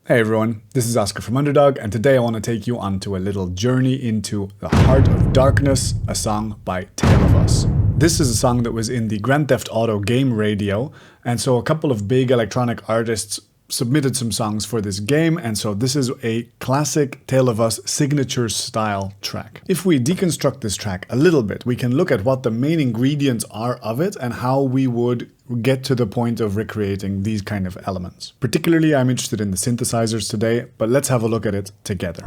Hey everyone, this is Oscar from Underdog, and today I want to take you onto a little journey into The Heart of Darkness, a song by Tale of Us. This is a song that was in the Grand Theft Auto game radio, and so a couple of big electronic artists submitted some songs for this game, and so this is a classic Tale of Us signature style track. If we deconstruct this track a little bit, we can look at what the main ingredients are of it and how we would get to the point of recreating these kind of elements. Particularly, I'm interested in the synthesizers today, but let's have a look at it together.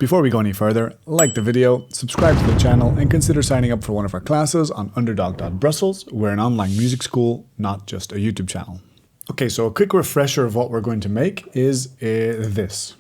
Before we go any further, like the video, subscribe to the channel, and consider signing up for one of our classes on underdog.brussels. We're an online music school, not just a YouTube channel. Okay, so a quick refresher of what we're going to make is this.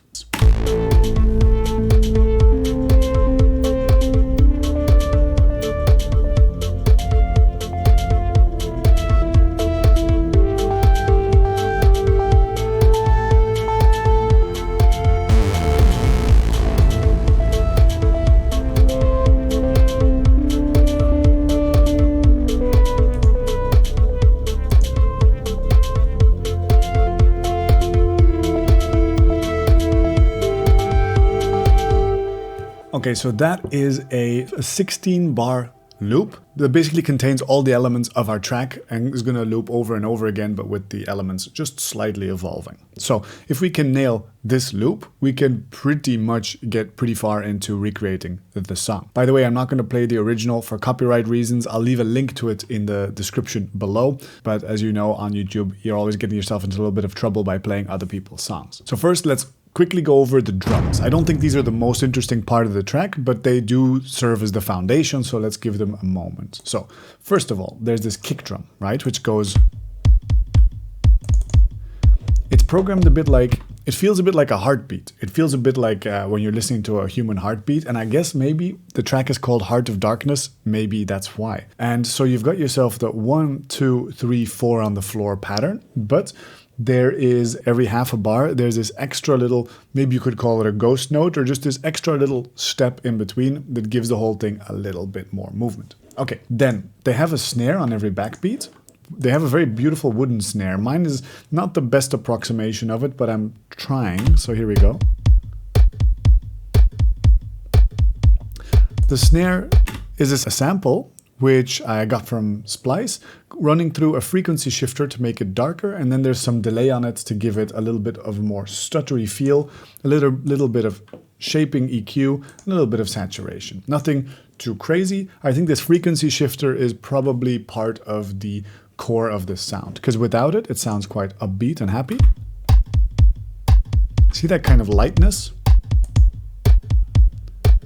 Okay, so that is a 16 bar loop that basically contains all the elements of our track and is going to loop over and over again, but with the elements just slightly evolving. So if we can nail this loop, we can pretty much get pretty far into recreating the song. By the way, I'm not going to play the original for copyright reasons. I'll leave a link to it in the description below. But as you know, on YouTube, you're always getting yourself into a little bit of trouble by playing other people's songs. So first, let's quickly go over the drums. I don't think these are the most interesting part of the track, but they do serve as the foundation, so let's give them a moment. So, first of all, there's this kick drum, right, which goes... It's programmed a bit like... It feels a bit like a heartbeat. It feels a bit like when you're listening to a human heartbeat, and I guess maybe the track is called Heart of Darkness, maybe that's why. And so you've got yourself the 1, 2, 3, 4 on the floor pattern, but there is every half a bar, there's this extra little, maybe you could call it a ghost note, or just this extra little step in between that gives the whole thing a little bit more movement. Okay, then they have a snare on every backbeat. They have a very beautiful wooden snare. Mine is not the best approximation of it, but I'm trying, so here we go. The snare is a sample which I got from Splice, running through a frequency shifter to make it darker, and then there's some delay on it to give it a little bit of a more stuttery feel, a little bit of shaping EQ, a little bit of saturation. Nothing too crazy. I think this frequency shifter is probably part of the core of this sound, because without it, it sounds quite upbeat and happy. See that kind of lightness?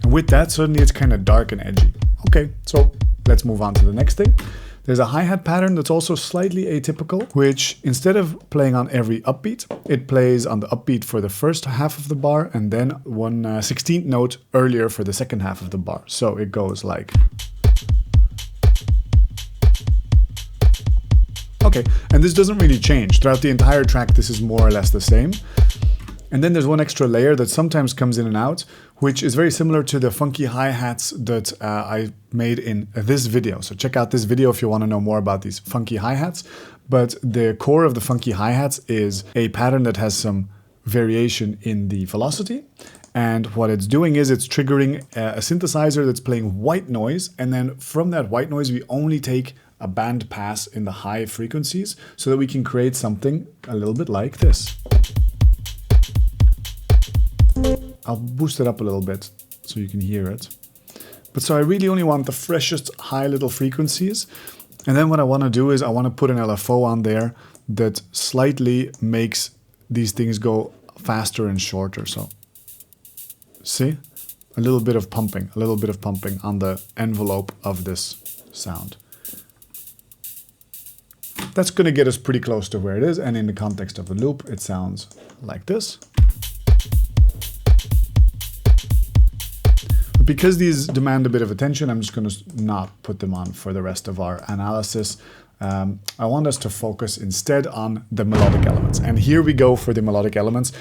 And with that, suddenly it's kind of dark and edgy. Okay, so let's move on to the next thing. There's a hi-hat pattern that's also slightly atypical, which instead of playing on every upbeat, it plays on the upbeat for the first half of the bar and then one 16th note earlier for the second half of the bar. So it goes like... Okay, and this doesn't really change. Throughout the entire track, this is more or less the same. And then there's one extra layer that sometimes comes in and out, which is very similar to the funky hi-hats that I made in this video. So check out this video if you want to know more about these funky hi-hats. But the core of the funky hi-hats is a pattern that has some variation in the velocity. And what it's doing is it's triggering a synthesizer that's playing white noise. And then from that white noise, we only take a band pass in the high frequencies so that we can create something a little bit like this. I'll boost it up a little bit so you can hear it. But so I really only want the freshest high little frequencies. And then what I want to do is I want to put an LFO on there that slightly makes these things go faster and shorter. So see? A little bit of pumping on the envelope of this sound. That's going to get us pretty close to where it is. And in the context of the loop, it sounds like this. Because these demand a bit of attention, I'm just going to not put them on for the rest of our analysis. I want us to focus instead on the melodic elements. And here we go for the melodic elements.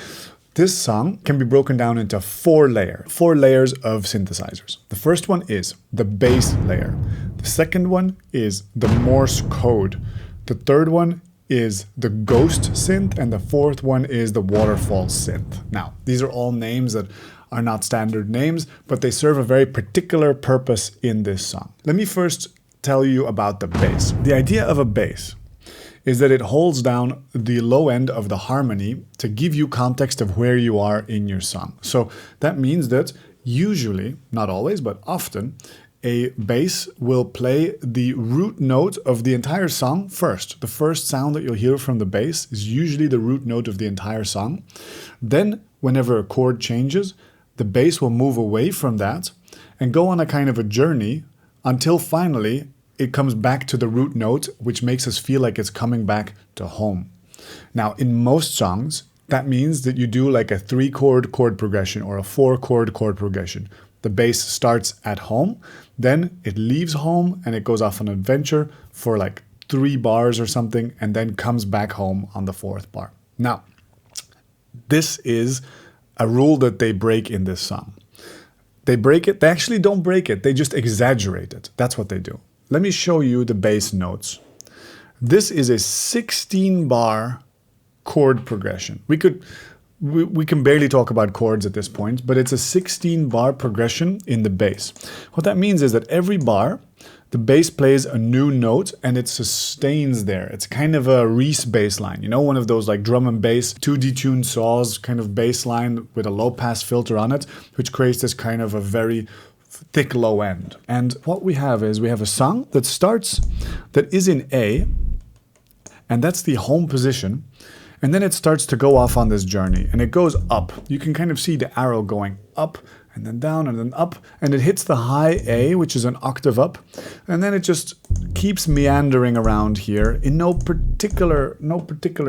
This song can be broken down into four layers of synthesizers. The first one is the bass layer. The second one is the Morse code. The third one is the ghost synth, and the fourth one is the waterfall synth. Now, these are all names that are not standard names, but they serve a very particular purpose in this song. Let me first tell you about the bass. The idea of a bass is that it holds down the low end of the harmony to give you context of where you are in your song. So that means that usually, not always, but often, a bass will play the root note of the entire song first. The first sound that you'll hear from the bass is usually the root note of the entire song. Then, whenever a chord changes, the bass will move away from that and go on a kind of a journey until finally it comes back to the root note, which makes us feel like it's coming back to home. Now, in most songs, that means that you do like a 3-chord chord progression or a 4-chord chord progression. The bass starts at home, then it leaves home and it goes off on an adventure for like 3 bars or something, and then comes back home on the 4th bar. Now, this is a rule that they break in this song. They break it. They actually don't break it. They just exaggerate it. That's what they do. Let me show you the bass notes. This is a 16-bar chord progression. We can barely talk about chords at this point, but it's a 16-bar progression in the bass. What that means is that every bar, the bass plays a new note and it sustains there. It's kind of a Reese bass line, you know, one of those like drum and bass, 2 detuned saws kind of bass line with a low pass filter on it, which creates this kind of a very thick low end. And what we have is we have a song that is in A, and that's the home position. And then it starts to go off on this journey and it goes up. You can kind of see the arrow going up and then down and then up, and it hits the high A, which is an octave up. And then it just keeps meandering around here in no particular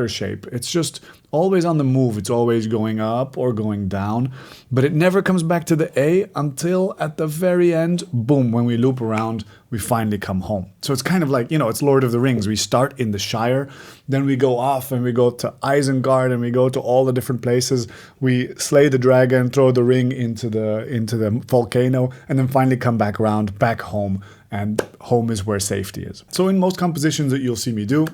shape. It's just always on the move. It's always going up or going down, but it never comes back to the A until at the very end, boom, when we loop around, we finally come home. So it's kind of like, you know, it's Lord of the Rings. We start in the Shire, then we go off and we go to Isengard and we go to all the different places. We slay the dragon, throw the ring into the volcano, and then finally come back around, back home, and home is where safety is. So in most compositions that you'll see me do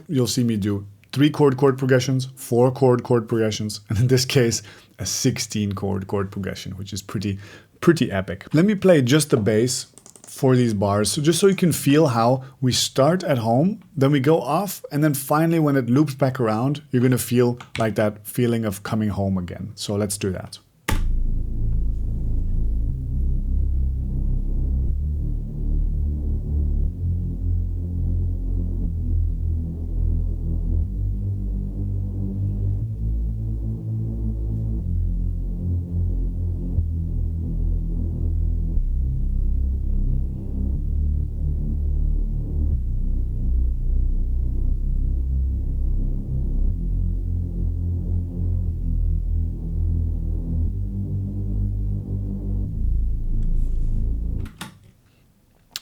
3-chord chord progressions, 4-chord chord progressions, and in this case, a 16-chord chord progression, which is pretty epic. Let me play just the bass for these bars, so just so you can feel how we start at home, then we go off, and then finally when it loops back around, you're gonna feel like that feeling of coming home again. So let's do that.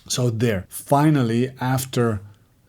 So there, finally, after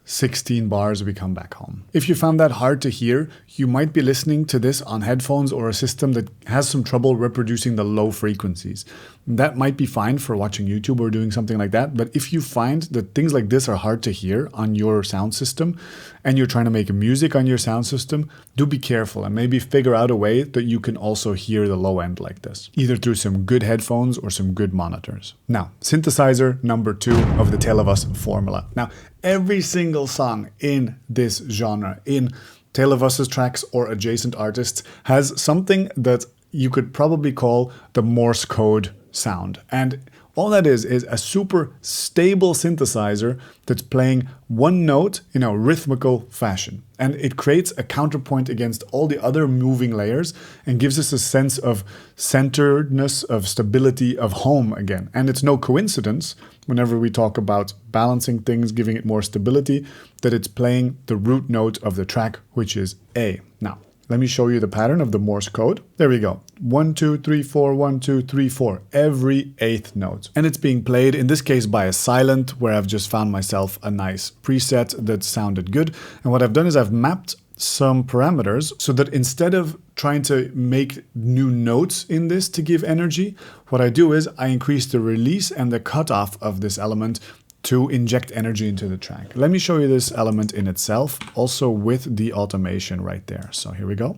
16 bars, we come back home. If you found that hard to hear, you might be listening to this on headphones or a system that has some trouble reproducing the low frequencies. That might be fine for watching YouTube or doing something like that, but if you find that things like this are hard to hear on your sound system and you're trying to make music on your sound system, do be careful and maybe figure out a way that you can also hear the low end like this, either through some good headphones or some good monitors. Now, synthesizer number 2 of the Tale of Us formula. Now, every single song in this genre, in Tale of Us's tracks or adjacent artists, has something that you could probably call the Morse code sound. And all that is a super stable synthesizer that's playing one note in a rhythmical fashion. And it creates a counterpoint against all the other moving layers and gives us a sense of centeredness, of stability, of home again. And it's no coincidence, whenever we talk about balancing things, giving it more stability, that it's playing the root note of the track, which is A. Now, let me show you the pattern of the Morse code. There we go. 1, 2, 3, 4, 1, 2, 3, 4. Every 8th note. And it's being played, in this case, by a silent, where I've just found myself a nice preset that sounded good. And what I've done is I've mapped some parameters so that instead of trying to make new notes in this to give energy, what I do is I increase the release and the cutoff of this element to inject energy into the track. Let me show you this element in itself, also with the automation right there. So here we go.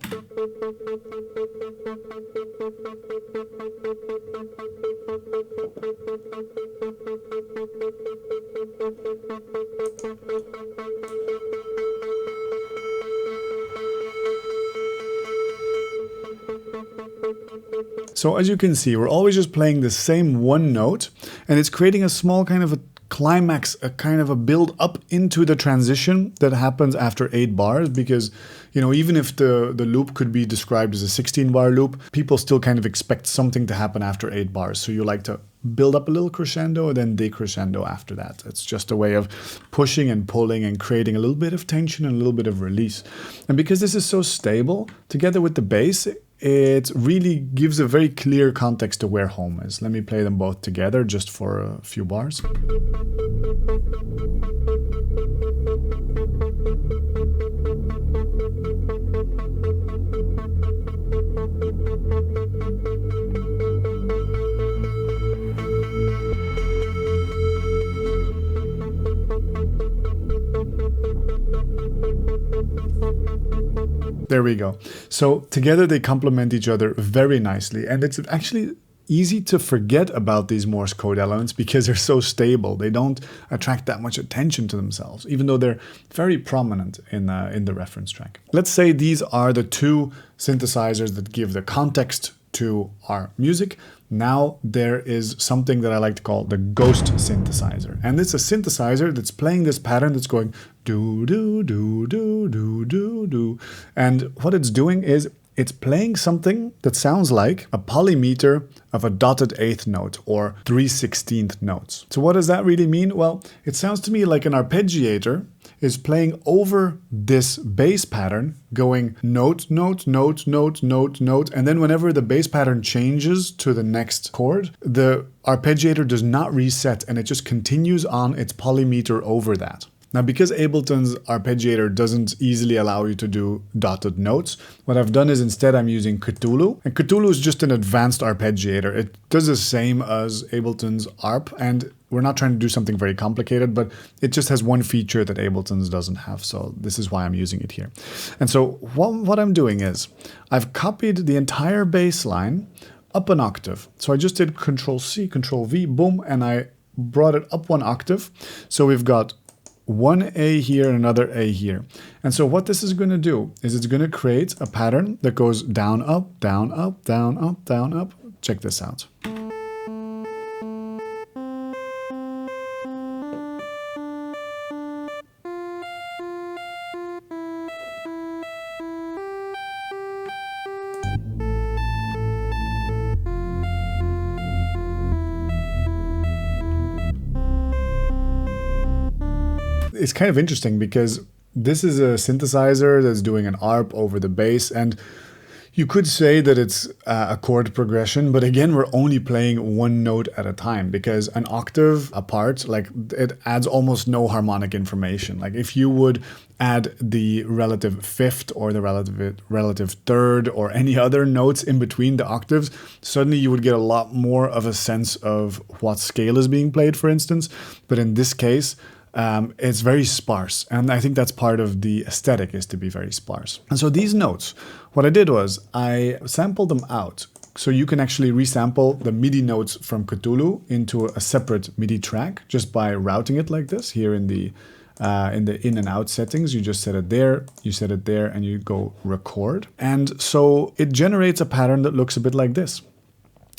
So as you can see, we're always just playing the same one note, and it's creating a small kind of a climax, a kind of a build up into the transition that happens after 8 bars, because, you know, even if the loop could be described as a 16-bar loop, people still kind of expect something to happen after 8 bars. So you like to build up a little crescendo and then decrescendo after that. It's just a way of pushing and pulling and creating a little bit of tension and a little bit of release. And because this is so stable, together with the bass, it really gives a very clear context to where home is. Let me play them both together just for a few bars. There we go. So together they complement each other very nicely, and it's actually easy to forget about these Morse code elements because they're so stable. They don't attract that much attention to themselves, even though they're very prominent in the reference track. Let's say these are the two synthesizers that give the context to our music. Now there is something that I like to call the ghost synthesizer. And it's a synthesizer that's playing this pattern that's going do do do do do do do. And what it's doing is it's playing something that sounds like a polymeter of a dotted eighth note or 3/16th notes. So what does that really mean? Well, it sounds to me like an arpeggiator is playing over this bass pattern, going note, note, note, note, note, note, and then whenever the bass pattern changes to the next chord, the arpeggiator does not reset and it just continues on its polymeter over that. Now, because Ableton's arpeggiator doesn't easily allow you to do dotted notes, what I've done is instead I'm using Cthulhu. And Cthulhu is just an advanced arpeggiator. It does the same as Ableton's ARP, and we're not trying to do something very complicated, but it just has one feature that Ableton's doesn't have. So this is why I'm using it here. And so what I'm doing is I've copied the entire bass line up an octave. So I just did Control-C, Control-V, boom, and I brought it up one octave. So we've got one A here and another A here. And so what this is going to do is it's going to create a pattern that goes down, up, down, up, down, up, down, up. Check this out. It's kind of interesting because this is a synthesizer that's doing an ARP over the bass, and you could say that it's a chord progression, but again, we're only playing one note at a time because an octave apart, like it adds almost no harmonic information. Like if you would add the relative fifth or the relative third or any other notes in between the octaves, suddenly you would get a lot more of a sense of what scale is being played, for instance. But in this case, it's very sparse, and I think that's part of the aesthetic, is to be very sparse. And so these notes, what I did was I sampled them out, so you can actually resample the MIDI notes from Cthulhu into a separate MIDI track just by routing it like this here in the in and out settings. You just set it there, you set it there, and you go record. And so it generates a pattern that looks a bit like this.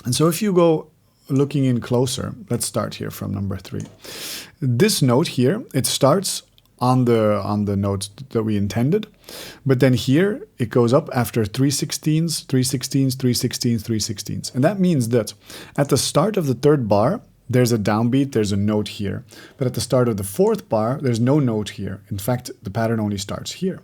And so if you go looking in closer, let's start here from number 3. This note here, it starts on the note that we intended, but then here it goes up after 3/16ths, 3/16ths, 3/16ths, 3/16ths. And that means that at the start of the 3rd bar, there's a downbeat, there's a note here. But at the start of the 4th bar, there's no note here. In fact, the pattern only starts here.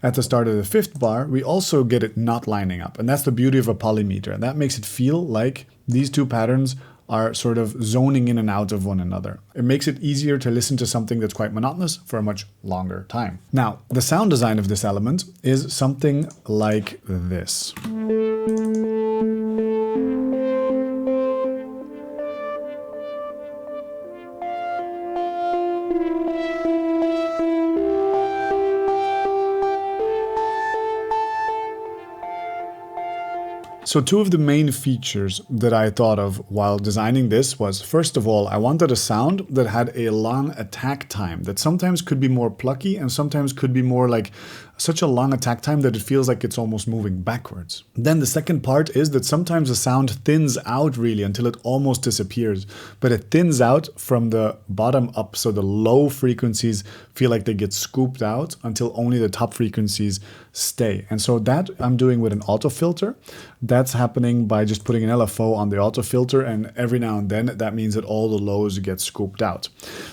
At the start of the 5th bar, we also get it not lining up. And that's the beauty of a polymeter. And that makes it feel like these two patterns are sort of zoning in and out of one another. It makes it easier to listen to something that's quite monotonous for a much longer time. Now, the sound design of this element is something like this. So two of the main features that I thought of while designing this was, first of all, I wanted a sound that had a long attack time that sometimes could be more plucky and sometimes could be more like such a long attack time that it feels like it's almost moving backwards. Then the second part is that sometimes the sound thins out really until it almost disappears, but it thins out from the bottom up, so the low frequencies feel like they get scooped out until only the top frequencies stay. And so that I'm doing with an auto filter. That's happening by just putting an LFO on the auto filter, and every now and then that means that all the lows get scooped out.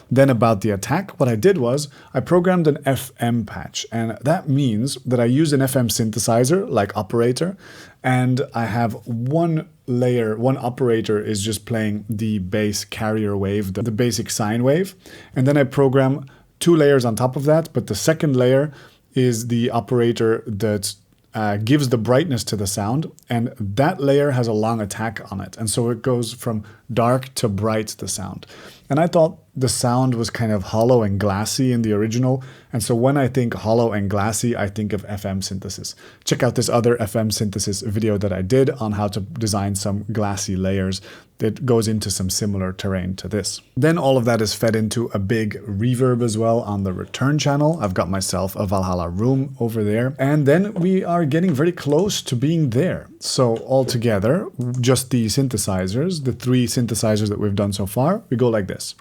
Then about the attack, what I did was I programmed an FM patch, and that means that I use an FM synthesizer like operator, and I have one layer, one operator is just playing the bass carrier wave, the basic sine wave, and then I program 2 layers on top of that, but the second layer is the operator that gives the brightness to the sound, and that layer has a long attack on it, and so it goes from dark to bright, the sound. And I thought the sound was kind of hollow and glassy in the original, and so when I think hollow and glassy, I think of FM synthesis. Check out this other FM synthesis video that I did on how to design some glassy layers that goes into some similar terrain to this. Then all of that is fed into a big reverb as well on the return channel. I've got myself a Valhalla room over there, and then we are getting very close to being there. So altogether, just the synthesizers, the 3 synthesizers that we've done so far, we go like this.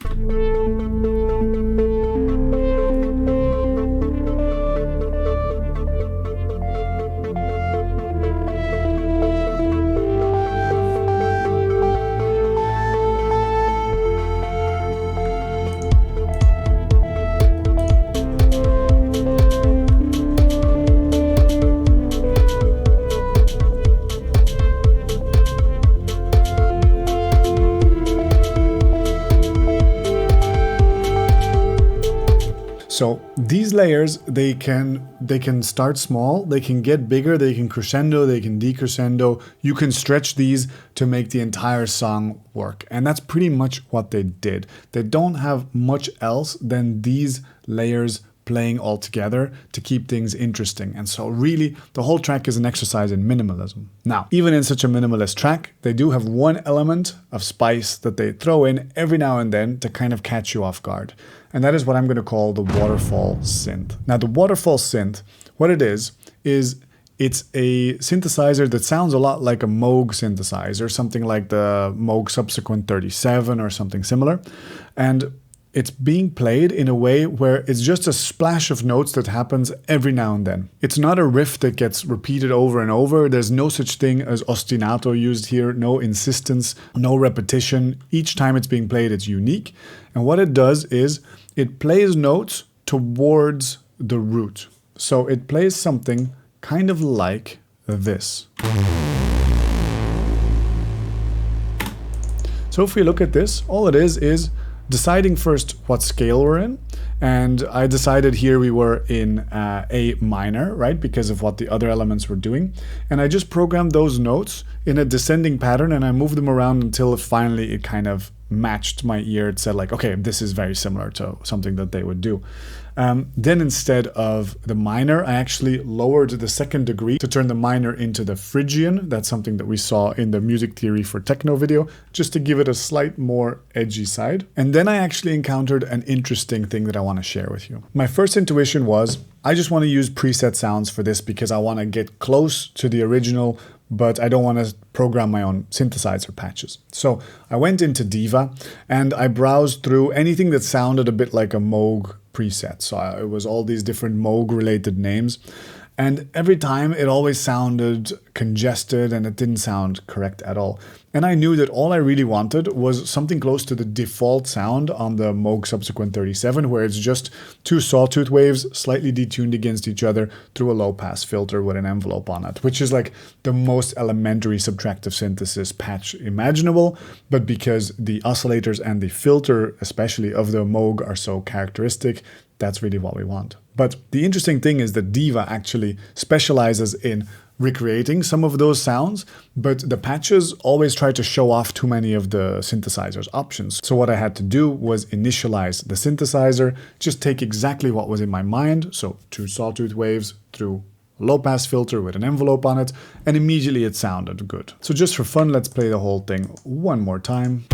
So these layers, they can start small, they can get bigger, they can crescendo, they can decrescendo. You can stretch these to make the entire song work. And that's pretty much what they did. They don't have much else than these layers playing all together to keep things interesting. And so really the whole track is an exercise in minimalism. Now, even in such a minimalist track, they do have one element of spice that they throw in every now and then to kind of catch you off guard. And that is what I'm going to call the waterfall synth. Now, the waterfall synth, what it is it's a synthesizer that sounds a lot like a Moog synthesizer, something like the Moog Subsequent 37 or something similar. And it's being played in a way where it's just a splash of notes that happens every now and then. It's not a riff that gets repeated over and over. There's no such thing as ostinato used here, no insistence, no repetition. Each time it's being played, it's unique. And what it does is it plays notes towards the root. So it plays something kind of like this. So if we look at this, all it is deciding first what scale we're in. And I decided here we were in A minor, right? Because of what the other elements were doing. And I just programmed those notes in a descending pattern, and I moved them around until finally it kind of matched my ear. It said like, okay, this is very similar to something that they would do. Then instead of the minor, I actually lowered the second degree to turn the minor into the Phrygian. That's something that we saw in the music theory for techno video, just to give it a slight more edgy side. And then I actually encountered an interesting thing that I want to share with you. My first intuition was, I just want to use preset sounds for this because I want to get close to the original, but I don't want to program my own synthesizer patches. So I went into Diva and I browsed through anything that sounded a bit like a Moog preset. So it was all these different Moog related names. And every time it always sounded congested and it didn't sound correct at all. And I knew that all I really wanted was something close to the default sound on the Moog Subsequent 37, where it's just 2 sawtooth waves slightly detuned against each other through a low pass filter with an envelope on it, which is like the most elementary subtractive synthesis patch imaginable. But because the oscillators and the filter, especially of the Moog, are so characteristic, that's really what we want. But the interesting thing is that Diva actually specializes in recreating some of those sounds, but the patches always try to show off too many of the synthesizer's options. So what I had to do was initialize the synthesizer, just take exactly what was in my mind, so 2 sawtooth waves through low pass filter with an envelope on it, and immediately it sounded good. So just for fun, let's play the whole thing one more time.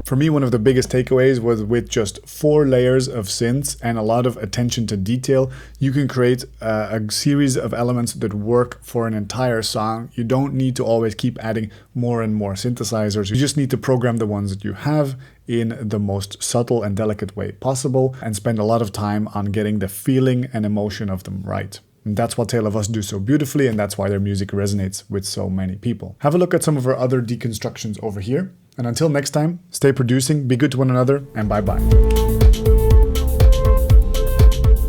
For me, one of the biggest takeaways was with just 4 layers of synths and a lot of attention to detail, you can create a series of elements that work for an entire song. You don't need to always keep adding more and more synthesizers. You just need to program the ones that you have in the most subtle and delicate way possible and spend a lot of time on getting the feeling and emotion of them right. And that's what Tale of Us do so beautifully, and that's why their music resonates with so many people. Have a look at some of our other deconstructions over here. And until next time, stay producing, be good to one another, and bye-bye.